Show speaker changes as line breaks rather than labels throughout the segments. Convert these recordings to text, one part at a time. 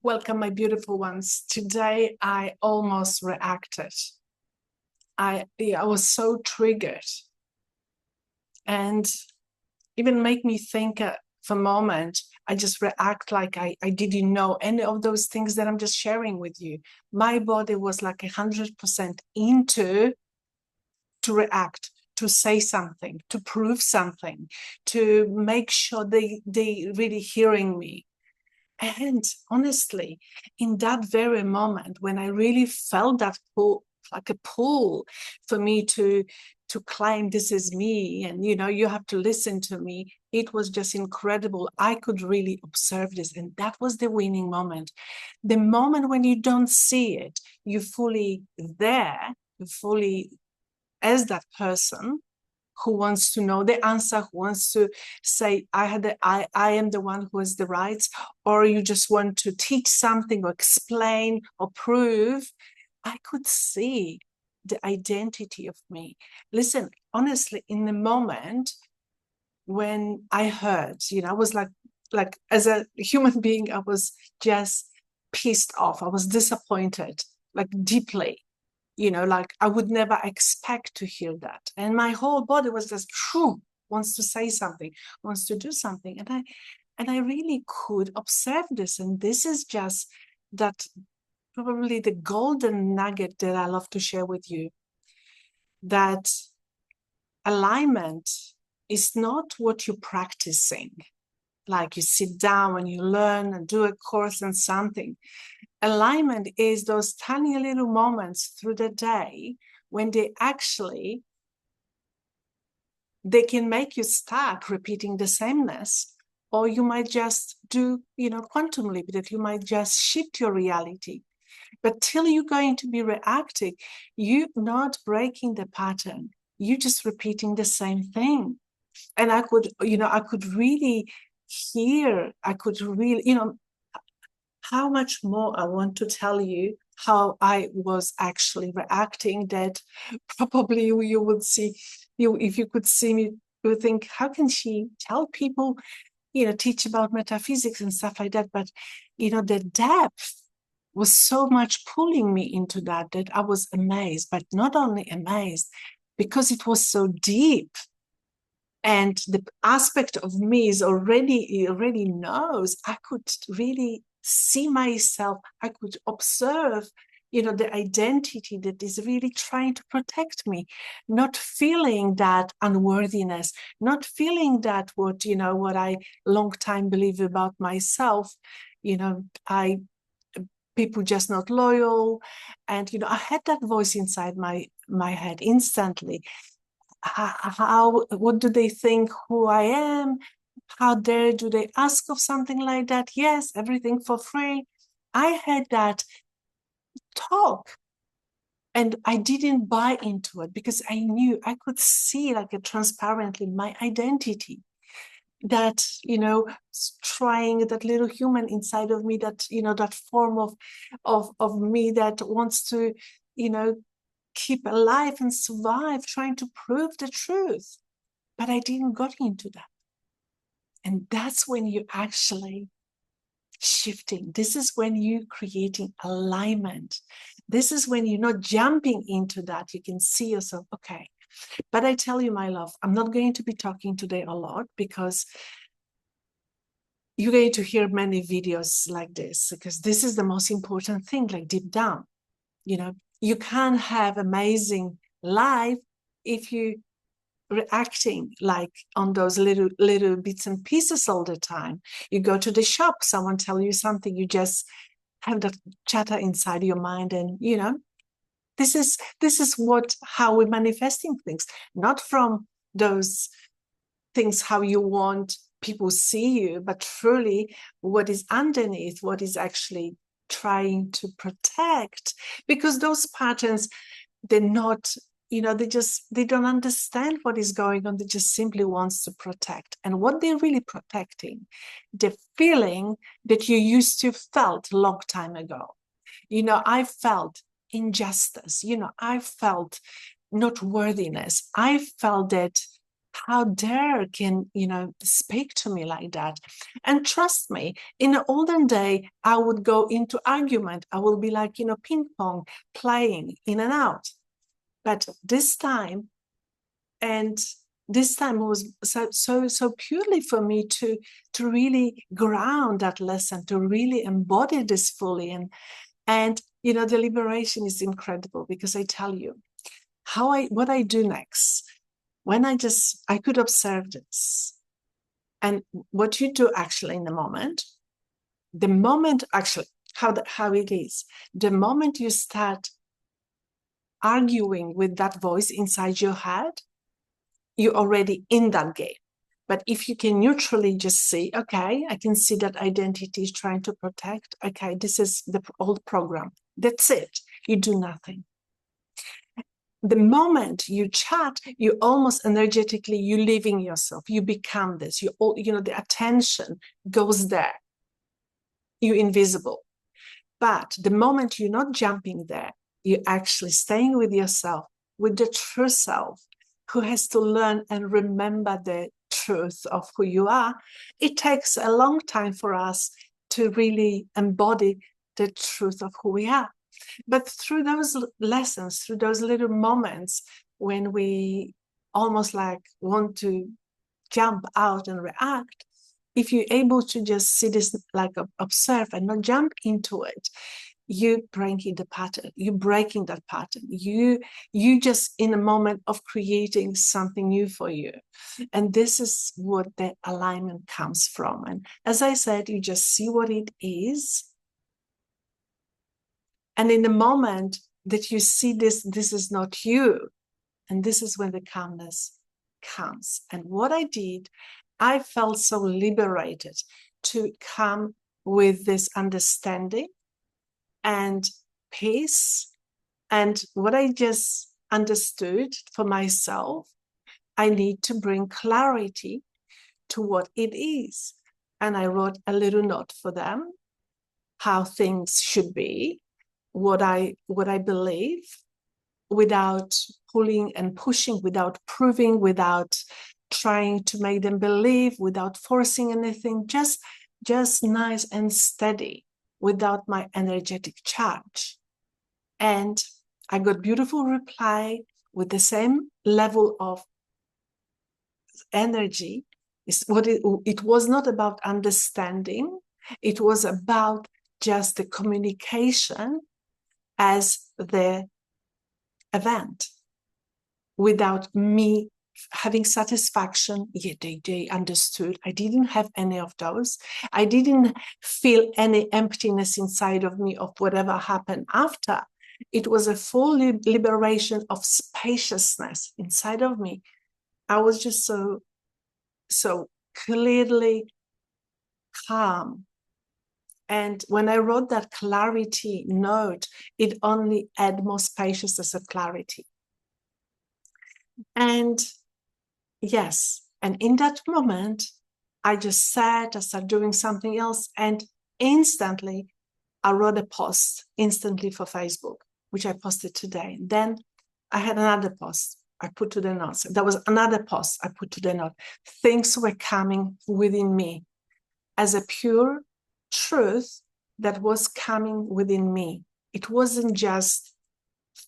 Welcome, my beautiful ones. Today, I almost reacted. I was so triggered, and even make me think for a moment. I just react like I didn't know any of those things that I'm just sharing with you. My body was like 100% into to react, to say something, to prove something, to make sure they really hearing me. And honestly, in that very moment, when I really felt that pull, like a pull for me to claim this is me, and you have to listen to me, it was just incredible. I could really observe this, and that was the winning moment. The moment when you don't see it, you fully there, you fully as that person who wants to know the answer, who wants to say, I am the one who has the rights, or you just want to teach something or explain or prove. I could see the identity of me. Listen, honestly, in the moment when I heard, I was like as a human being, I was just pissed off. I was disappointed, like deeply. Like I would never expect to hear that. And my whole body was just wants to say something, wants to do something. And I really could observe this. And this is just that probably the golden nugget that I love to share with you, that alignment is not what you're practicing. Like you sit down and you learn and do a course and something. Alignment is those tiny little moments through the day when they can make you start repeating the sameness, or you might just do, quantum leap, that you might just shift your reality. But till you're going to be reacting, you're not breaking the pattern. You're just repeating the same thing. And I could really hear, how much more I want to tell you how I was actually reacting, that probably you would see, if you could see me, you would think, how can she tell people, teach about metaphysics and stuff like that? But, the depth was so much pulling me into that I was amazed, but not only amazed, because it was so deep. And the aspect of me is already knows. I could really see myself. I could observe, the identity that is really trying to protect me, not feeling that unworthiness, not feeling that what I long time believe about myself. I people just not loyal, and I had that voice inside my head instantly. What do they think who I am? How dare do they ask of something like that? Yes, everything for free. I had that talk, and I didn't buy into it because I knew I could see like transparently my identity, that trying, that little human inside of me, that that form of me that wants to keep alive and survive, trying to prove the truth. But I didn't got into that. And that's when you actually shifting. This is when you're creating alignment. This is when you're not jumping into that. You can see yourself, okay. But I tell you, my love, I'm not going to be talking today a lot, because you're going to hear many videos like this, because this is the most important thing, like deep down. You can't have amazing life if you reacting like on those little bits and pieces all the time. You go to the shop, someone tell you something, you just have that chatter inside your mind, and this is how we're manifesting things, not from those things how you want people see you, but truly what is underneath, what is actually trying to protect. Because those patterns, they're not, they don't understand what is going on. They just simply wants to protect. And what they're really protecting, the feeling that you used to felt a long time ago. I felt injustice. I felt not worthiness. I felt that How dare can, speak to me like that? And trust me, in the olden day, I would go into argument. I will be like, ping pong, playing in and out. But this time, was so purely for me to really ground that lesson, to really embody this fully. And the liberation is incredible, because I tell you, what I do next, when I could observe this. And what you do actually in the moment actually, how it is, the moment you start arguing with that voice inside your head, you're already in that game. But if you can neutrally just see, okay, I can see that identity is trying to protect. Okay, this is the old program. That's it. You do nothing. The moment you chat, you almost energetically, you leaving yourself. You become this. The attention goes there. You're invisible. But the moment you're not jumping there, you're actually staying with yourself, with the true self, who has to learn and remember the truth of who you are. It takes a long time for us to really embody the truth of who we are. But through those lessons, through those little moments when we almost like want to jump out and react, if you're able to just see this, like observe and not jump into it, you're breaking the pattern. You're breaking that pattern. You just in a moment of creating something new for you. And this is what the alignment comes from. And as I said, you just see what it is. And in the moment that you see this is not you. And this is when the calmness comes. And what I did, I felt so liberated to come with this understanding and peace. And what I just understood for myself, I need to bring clarity to what it is. And I wrote a little note for them, how things should be, what I believe, without pulling and pushing, without proving, without trying to make them believe, without forcing anything, just nice and steady, without my energetic charge. And I got beautiful reply with the same level of energy. It was not about understanding. It was about just the communication as the event, without me having satisfaction. Yeah, they understood. I didn't have any of those. I didn't feel any emptiness inside of me of whatever happened after. It was a full liberation of spaciousness inside of me. I was just so clearly calm. And when I wrote that clarity note, it only added more spaciousness of clarity. And yes, and in that moment, I just sat, I started doing something else, and instantly I wrote a post instantly for Facebook, which I posted today. Then I had another post I put to the notes. There was another post I put to the note. Things were coming within me as a pure truth that was coming within me. It wasn't just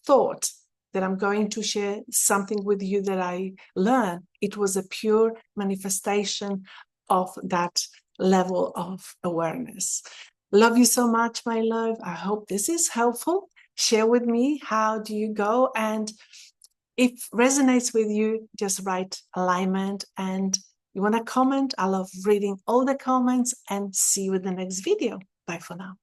thought that I'm going to share something with you that I learned. It was a pure manifestation of that level of awareness. Love you so much, my love. I hope this is helpful. Share with me, how do you go? And if resonates with you, just write alignment. And you want to comment? I love reading all the comments, and see you in the next video. Bye for now.